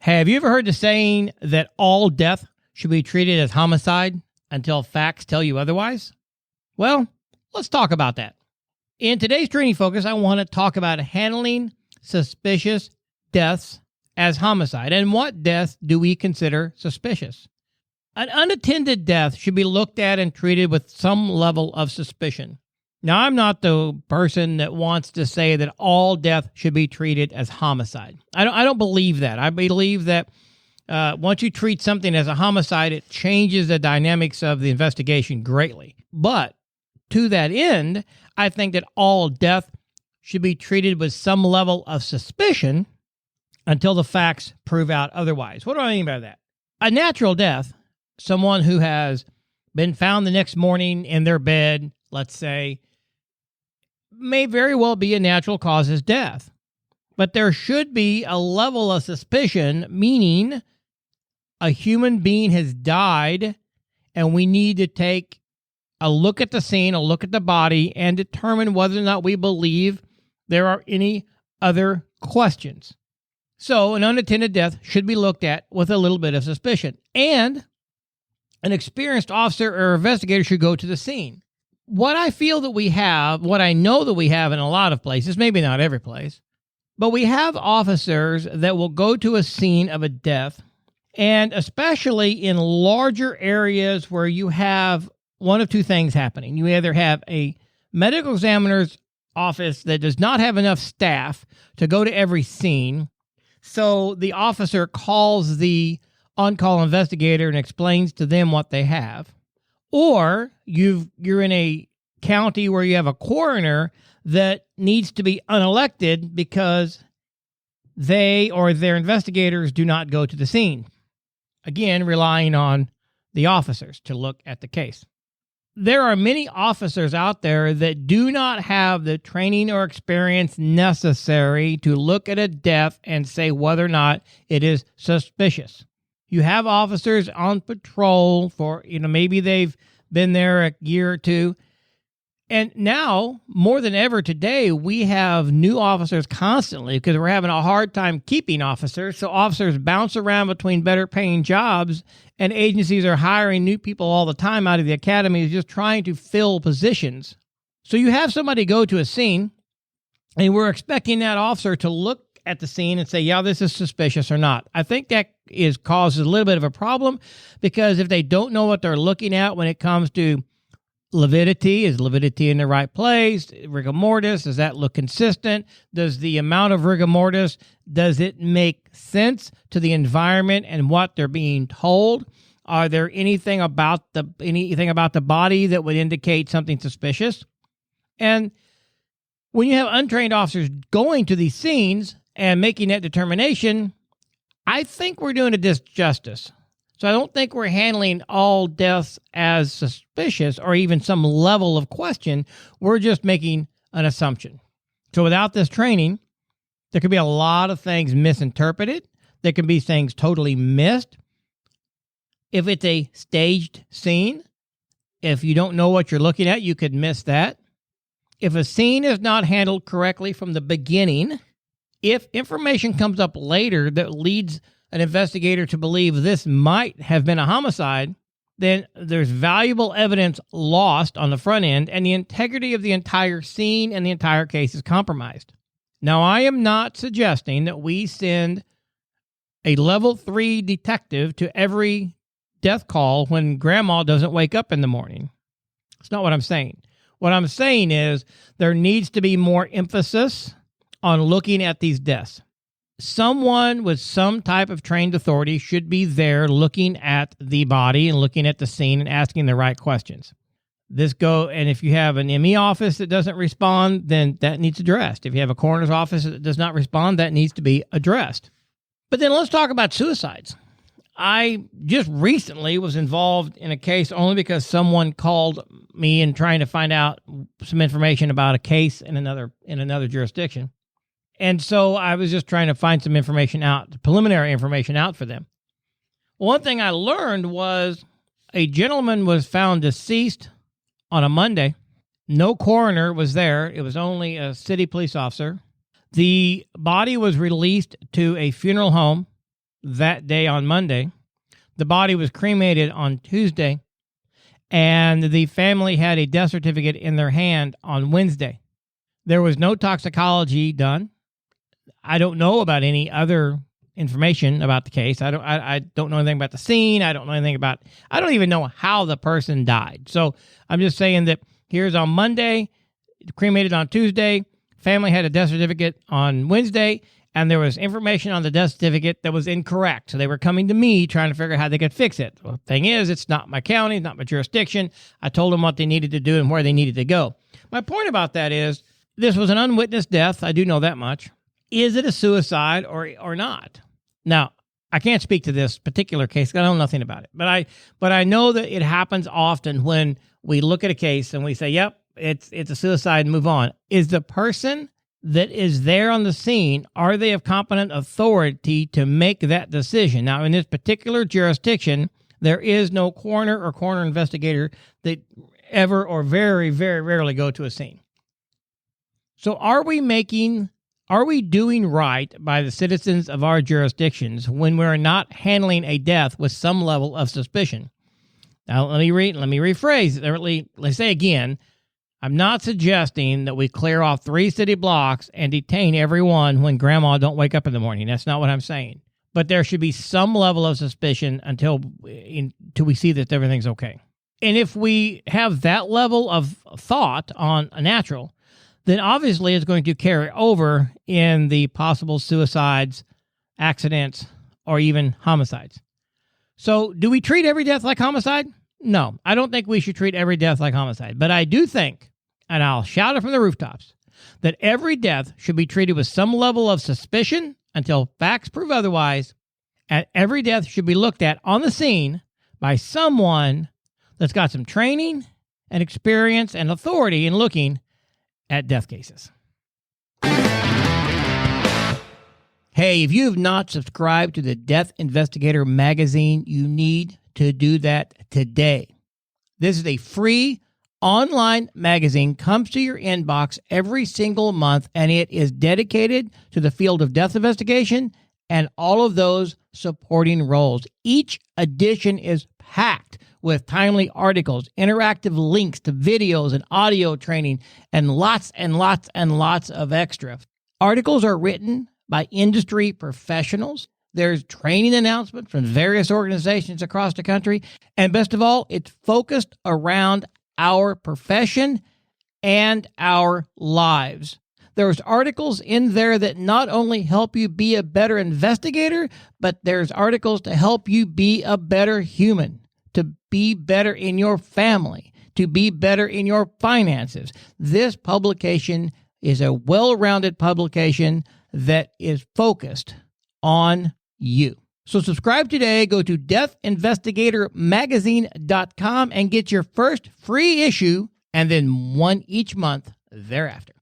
Have you ever heard the saying that all death should be treated as homicide until facts tell you otherwise? Well, let's talk about that. In today's training focus, I want to talk about handling suspicious deaths as homicide and what deaths do we consider suspicious. An unattended death should be looked at and treated with some level of suspicion. Now, I'm not the person that wants to say that all death should be treated as homicide. I don't believe that. I believe that once you treat something as a homicide, it changes the dynamics of the investigation greatly. But to that end, I think that all death should be treated with some level of suspicion until the facts prove out otherwise. What do I mean by that? A natural death, someone who has been found the next morning in their bed, let's say, may very well be a natural causes death. But there should be a level of suspicion, meaning a human being has died and we need to take a look at the scene, a look at the body, and determine whether or not we believe there are any other questions. So an unattended death should be looked at with a little bit of suspicion. And an experienced officer or investigator should go to the scene. What I feel that we have, what I know that we have in a lot of places, maybe not every place, but we have officers that will go to a scene of a death, and especially in larger areas where you have one of two things happening. You either have a medical examiner's office that does not have enough staff to go to every scene, so the officer calls the on-call investigator and explains to them what they have. Or you're in a county where you have a coroner that needs to be unelected because they or their investigators do not go to the scene. Again, relying on the officers to look at the case. There are many officers out there that do not have the training or experience necessary to look at a death and say whether or not it is suspicious. You have officers on patrol for, maybe they've been there a year or two. And now, more than ever today, we have new officers constantly because we're having a hard time keeping officers. So officers bounce around between better paying jobs, and agencies are hiring new people all the time out of the academies just trying to fill positions. So you have somebody go to a scene, and we're expecting that officer to look at the scene and say, yeah, this is suspicious or not. I think that causes a little bit of a problem because if they don't know what they're looking at when it comes to lividity, is lividity in the right place? Rigor mortis, does that look consistent? Does the amount of rigor mortis, does it make sense to the environment and what they're being told? Are there anything about the body that would indicate something suspicious? And when you have untrained officers going to these scenes and making that determination, I think we're doing a disjustice. So I don't think we're handling all deaths as suspicious or even some level of question. We're just making an assumption. So without this training, there could be a lot of things misinterpreted. There can be things totally missed. If it's a staged scene, if you don't know what you're looking at, you could miss that. If a scene is not handled correctly from the beginning, if information comes up later that leads an investigator to believe this might have been a homicide, then there's valuable evidence lost on the front end, and the integrity of the entire scene and the entire case is compromised. Now, I am not suggesting that we send a level 3 detective to every death call when grandma doesn't wake up in the morning. That's not what I'm saying. What I'm saying is there needs to be more emphasis on looking at these deaths. Someone with some type of trained authority should be there looking at the body and looking at the scene and asking the right questions. And if you have an ME office that doesn't respond, then that needs addressed. If you have a coroner's office that does not respond, that needs to be addressed. But then let's talk about suicides. I just recently was involved in a case only because someone called me and trying to find out some information about a case in another jurisdiction. And so I was just trying to find some information out, preliminary information out for them. One thing I learned was a gentleman was found deceased on a Monday. No coroner was there. It was only a city police officer. The body was released to a funeral home that day on Monday. The body was cremated on Tuesday, and the family had a death certificate in their hand on Wednesday. There was no toxicology done. I don't know about any other information about the case. I don't know anything about the scene. I don't even know how the person died. So I'm just saying that here's on Monday, cremated on Tuesday, family had a death certificate on Wednesday, and there was information on the death certificate that was incorrect. So they were coming to me trying to figure out how they could fix it. Well, the thing is, it's not my county, it's not my jurisdiction. I told them what they needed to do and where they needed to go. My point about that is, this was an unwitnessed death. I do know that much. Is it a suicide or not? Now, I can't speak to this particular case because I know nothing about it. But I know that it happens often when we look at a case and we say, yep, it's a suicide and move on. Is the person that is there on the scene, are they of competent authority to make that decision? Now, in this particular jurisdiction, there is no coroner or coroner investigator that ever or very, very rarely go to a scene. So are we doing right by the citizens of our jurisdictions when we're not handling a death with some level of suspicion? Now, let me rephrase. Let's say again, I'm not suggesting that we clear off 3 city blocks and detain everyone when grandma don't wake up in the morning. That's not what I'm saying. But there should be some level of suspicion until we see that everything's okay. And if we have that level of thought on a natural, then obviously it's going to carry over in the possible suicides, accidents, or even homicides. So do we treat every death like homicide? No, I don't think we should treat every death like homicide. But I do think, and I'll shout it from the rooftops, that every death should be treated with some level of suspicion until facts prove otherwise, and every death should be looked at on the scene by someone that's got some training and experience and authority in looking at death cases. Hey, if you have not subscribed to the Death Investigator magazine, you need to do that today. This is a free online magazine, comes to your inbox every single month, and it is dedicated to the field of death investigation and all of those supporting roles. Each edition is packed with timely articles, interactive links to videos and audio training, and lots of extra. Articles are written by industry professionals. There's training announcements from various organizations across the country. And best of all, it's focused around our profession and our lives. There's articles in there that not only help you be a better investigator, but there's articles to help you be a better human, to be better in your family, to be better in your finances. This publication is a well-rounded publication that is focused on you. So subscribe today. Go to deathinvestigatormagazine.com and get your first free issue and then one each month thereafter.